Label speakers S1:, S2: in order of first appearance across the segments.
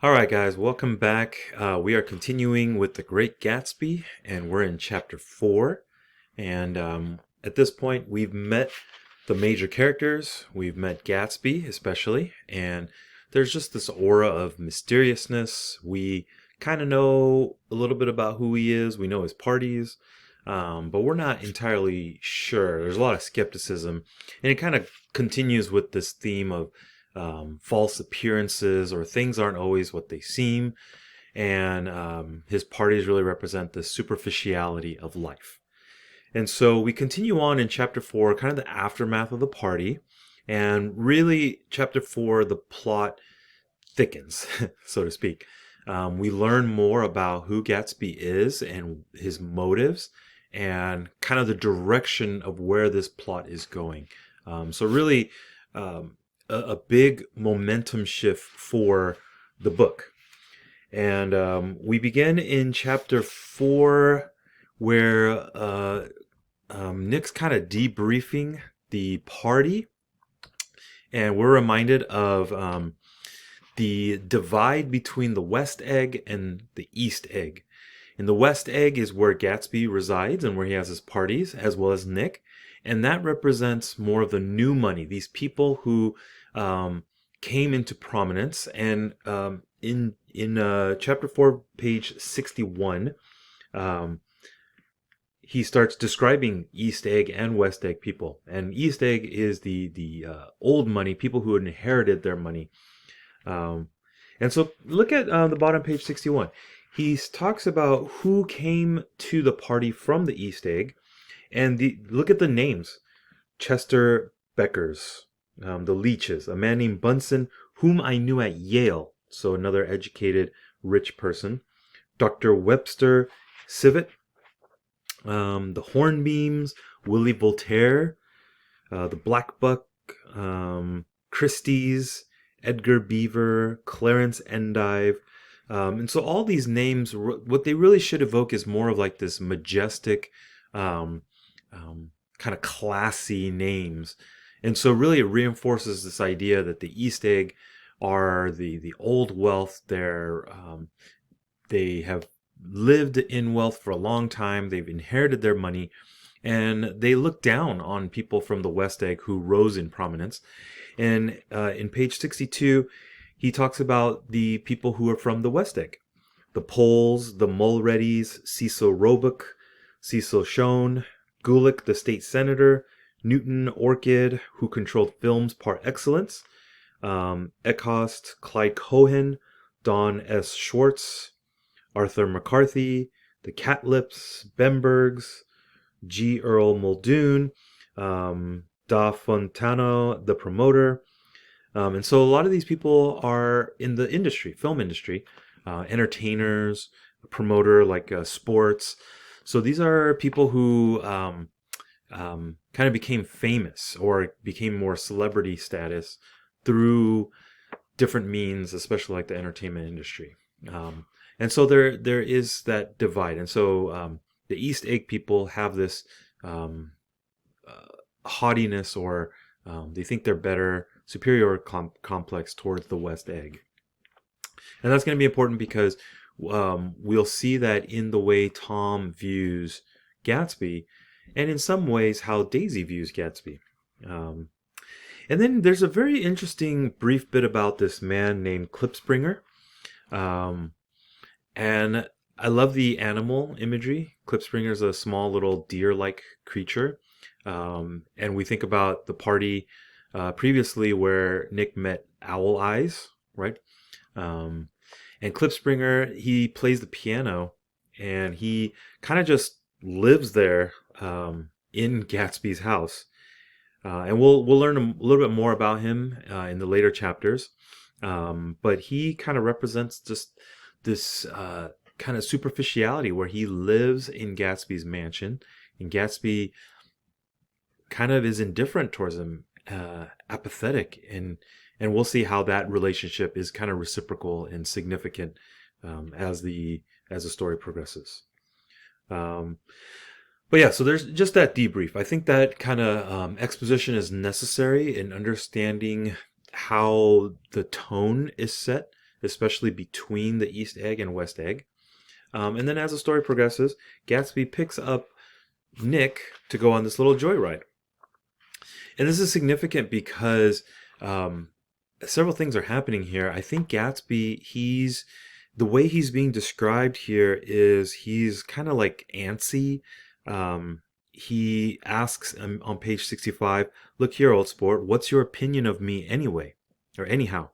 S1: All right, guys, welcome back. We are continuing with The Great Gatsby, and we're in chapter 4. And at this point, we've met the major characters. We've met Gatsby, especially, and there's just this aura of mysteriousness. We kind of know a little bit about who he is, we know his parties, but we're not entirely sure. There's a lot of skepticism, and it kind of continues with this theme of false appearances, or things aren't always what they seem. And his parties really represent the superficiality of life. And so we continue on in chapter 4, kind of the aftermath of the party. And really, chapter 4, the plot thickens, so to speak. We learn more about who Gatsby is and his motives and kind of the direction of where this plot is going. So really, a big momentum shift for the book. And we begin in chapter 4 where Nick's kind of debriefing the party. And we're reminded of the divide between the West Egg and the East Egg. And the West Egg is where Gatsby resides and where he has his parties, as well as Nick. And that represents more of the new money, these people who came into prominence. And in chapter 4, page 61, he starts describing East Egg and West Egg people. And East Egg is the old money, people who inherited their money. And so look at the bottom, page 61. He talks about who came to the party from the East Egg. And look at the names. Chester Beckers, the Leaches, a man named Bunsen, whom I knew at Yale, so another educated, rich person. Dr. Webster Civet, the Hornbeams, Willie Voltaire, the Black Buck, Christie's, Edgar Beaver, Clarence Endive. And so all these names, what they really should evoke is more of like this majestic, kind of classy names. And so really it reinforces this idea that the East Egg are the old wealth. They have lived in wealth for a long time. They've inherited their money, and they look down on people from the West Egg who rose in prominence. And in page 62, he talks about the people who are from the West Egg. The Poles, the Mulreadys, Cecil Roebuck, Cecil Schoen, Gulick, the state senator, Newton Orchid, who controlled films par excellence, Eckhost, Clyde Cohen, Don S. Schwartz, Arthur McCarthy, the Catlips, Bembergs, G. Earl Muldoon, Da Fontano, the promoter. And so a lot of these people are in the industry, film industry, entertainers, a promoter like sports. So these are people who kind of became famous or became more celebrity status through different means, especially like the entertainment industry. And so there is that divide. And so the East Egg people have this haughtiness, or they think they're better, superior complex towards the West Egg. And that's going to be important because we'll see that in the way Tom views Gatsby, and in some ways how Daisy views Gatsby. And then there's a very interesting brief bit about this man named Klipspringer. And I love the animal imagery. Klipspringer is a small little deer-like creature. And we think about the party previously where Nick met Owl Eyes, right? And Klipspringer, he plays the piano, and he kind of just lives there in Gatsby's house. And we'll learn a little bit more about him in the later chapters. But he kind of represents just this kind of superficiality where he lives in Gatsby's mansion, and Gatsby kind of is indifferent towards him, apathetic, and we'll see how that relationship is kind of reciprocal and significant as the story progresses. But yeah, so there's just that debrief. I think that kind of exposition is necessary in understanding how the tone is set especially between the East Egg and West Egg. And then as the story progresses, Gatsby picks up Nick to go on this little joyride. And this is significant because several things are happening here. I think Gatsby, the way he's being described here is he's kind of like antsy. He asks on page 65, "Look here, old sport, what's your opinion of me anyway? Or anyhow?"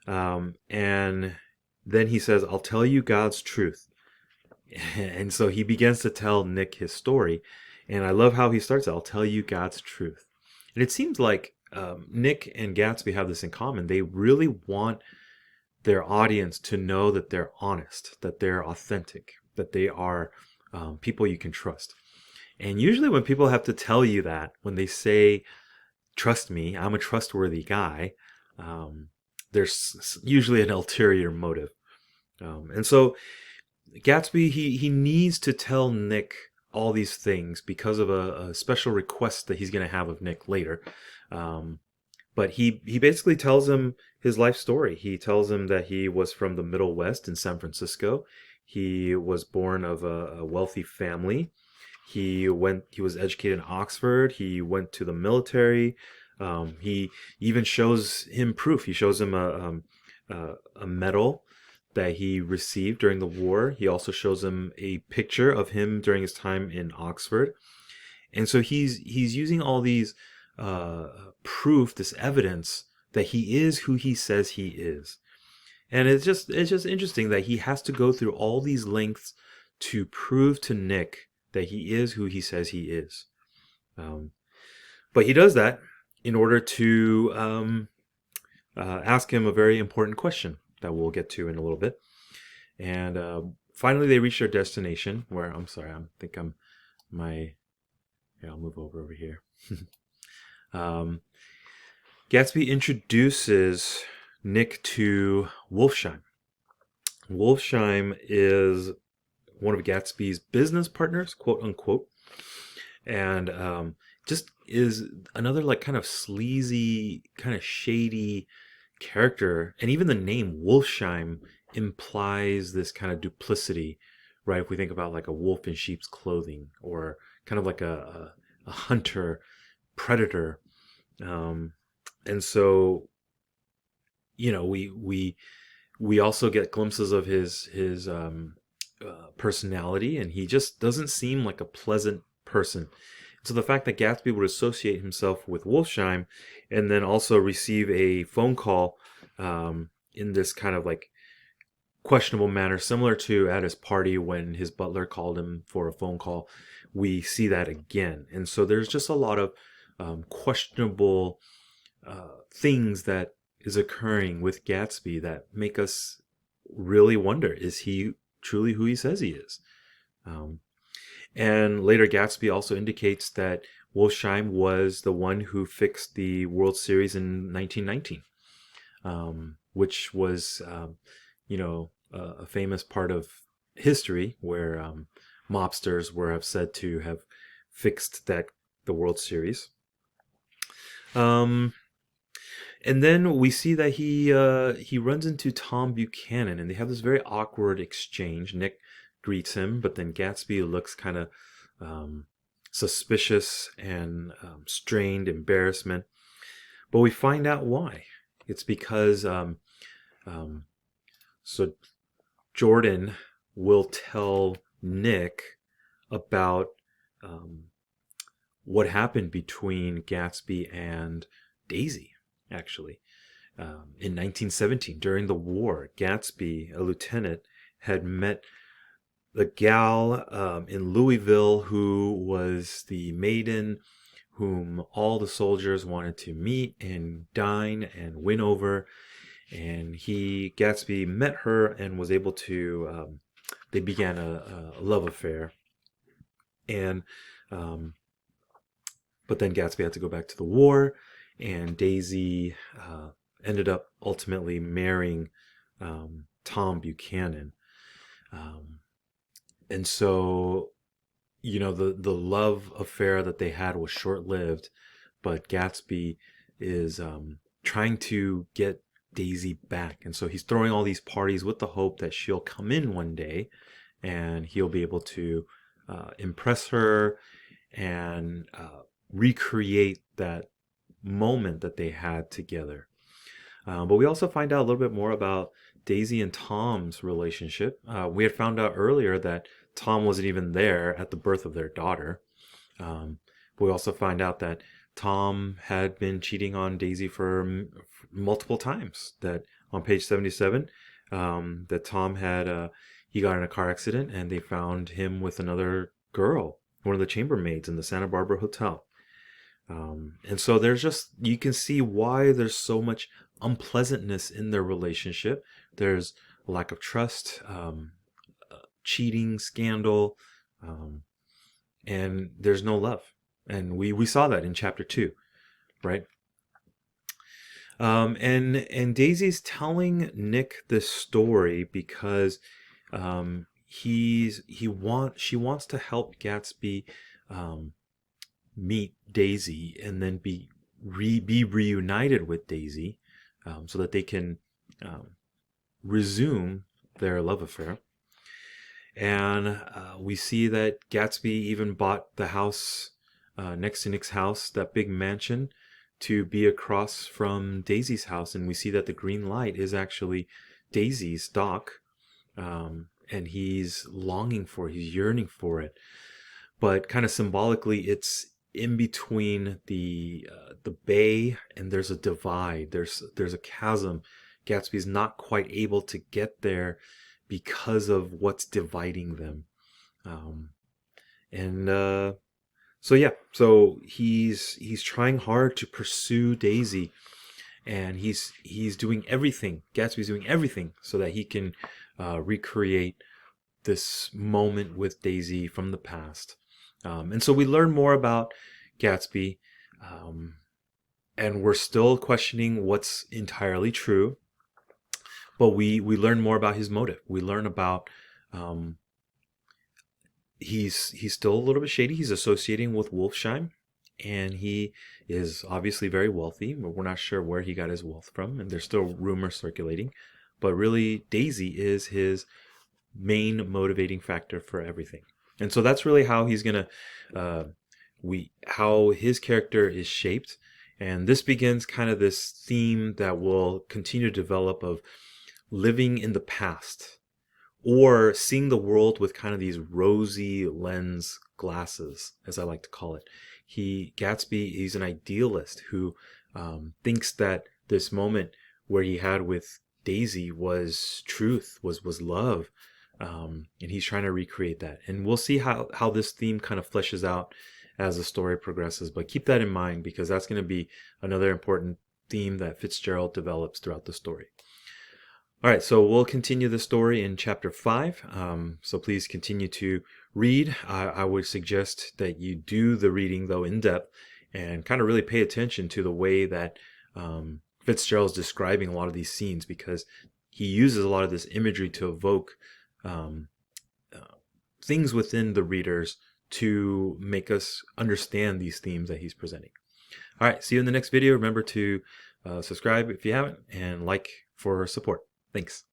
S1: And then he says, "I'll tell you God's truth." And so he begins to tell Nick his story. And I love how he starts, "I'll tell you God's truth." And it seems like Nick and Gatsby have this in common. They really want their audience to know that they're honest, that they're authentic, that they are people you can trust. And usually when people have to tell you that, when they say, "Trust me, I'm a trustworthy guy," there's usually an ulterior motive. And so Gatsby, he needs to tell Nick all these things because of a special request that he's going to have of Nick later. But he basically tells him his life story. He tells him that he was from the Middle West in San Francisco. He was born of a wealthy family. He was educated in Oxford. He went to the military. He even shows him proof. He shows him a medal that he received during the war. He also shows him a picture of him during his time in Oxford. And so he's using all these proof, this evidence that he is who he says he is. And it's just interesting that he has to go through all these lengths to prove to Nick that he is who he says he is. But he does that in order to ask him a very important question that we'll get to in a little bit. And finally they reach their destination where, I'm sorry, I'll move over here. Gatsby introduces Nick to Wolfsheim. Wolfsheim is one of Gatsby's business partners, quote unquote, and just is another like kind of sleazy, kind of shady character. And even the name Wolfsheim implies this kind of duplicity, right? If we think about like a wolf in sheep's clothing, or kind of like a hunter, predator. And so, you know, we also get glimpses of his personality, and he just doesn't seem like a pleasant person. So the fact that Gatsby would associate himself with Wolfsheim and then also receive a phone call in this kind of like questionable manner, similar to at his party when his butler called him for a phone call, we see that again. And so there's just a lot of questionable things that is occurring with Gatsby that make us really wonder, is he truly who he says he is? And later Gatsby also indicates that Wolfsheim was the one who fixed the World Series in 1919, which was, a famous part of history where mobsters were said to have fixed the World Series. And then we see that he runs into Tom Buchanan, and they have this very awkward exchange. Nick greets him, but then Gatsby looks kind of suspicious and strained, embarrassment. But we find out why. It's because so Jordan will tell Nick about what happened between Gatsby and Daisy. Actually, in 1917, during the war, Gatsby, a lieutenant, had met the gal in Louisville who was the maiden whom all the soldiers wanted to meet and dine and win over. And Gatsby met her and was able to, they began a love affair. And, but then Gatsby had to go back to the war. And Daisy ended up ultimately marrying Tom Buchanan. And so, the love affair that they had was short-lived, but Gatsby is trying to get Daisy back. And so he's throwing all these parties with the hope that she'll come in one day and he'll be able to impress her and recreate that moment that they had together. But we also find out a little bit more about Daisy and Tom's relationship. We had found out earlier that Tom wasn't even there at the birth of their daughter. We also find out that Tom had been cheating on Daisy for multiple times. That on page 77, that Tom had he got in a car accident and they found him with another girl, one of the chambermaids in the Santa Barbara hotel. And so there's just, you can see why there's so much unpleasantness in their relationship. There's a lack of trust, cheating, scandal, and there's no love. And we saw that in chapter 2, right? And Daisy's telling Nick this story because she wants to help Gatsby meet Daisy and then be reunited with Daisy, so that they can resume their love affair. And we see that Gatsby even bought the house next to Nick's house, that big mansion, to be across from Daisy's house. And we see that the green light is actually Daisy's dock, and he's longing for it, he's yearning for it. But kind of symbolically, it's in between the bay, and there's a divide, there's a chasm. Gatsby's not quite able to get there because of what's dividing them. So he's trying hard to pursue Daisy, and he's doing everything. Gatsby's doing everything so that he can recreate this moment with Daisy from the past. And so we learn more about Gatsby, and we're still questioning what's entirely true. But we learn more about his motive. We learn about he's still a little bit shady. He's associating with Wolfsheim, and he is obviously very wealthy, but we're not sure where he got his wealth from, and there's still rumors circulating. But really, Daisy is his main motivating factor for everything. And so that's really how he's gonna how his character is shaped. And this begins kind of this theme that will continue to develop of living in the past, or seeing the world with kind of these rosy lens glasses, as I like to call it. Gatsby, he's an idealist who thinks that this moment where he had with Daisy was truth, was love, and he's trying to recreate that. And we'll see how this theme kind of fleshes out as the story progresses. But keep that in mind, because that's going to be another important theme that Fitzgerald develops throughout the story. All right, so we'll continue the story in chapter 5. So please continue to read. I would suggest that you do the reading, though, in depth, and kind of really pay attention to the way that Fitzgerald's describing a lot of these scenes, because he uses a lot of this imagery to evoke things within the readers to make us understand these themes that he's presenting. All right, see you in the next video. Remember to subscribe if you haven't, and like for support. Thanks.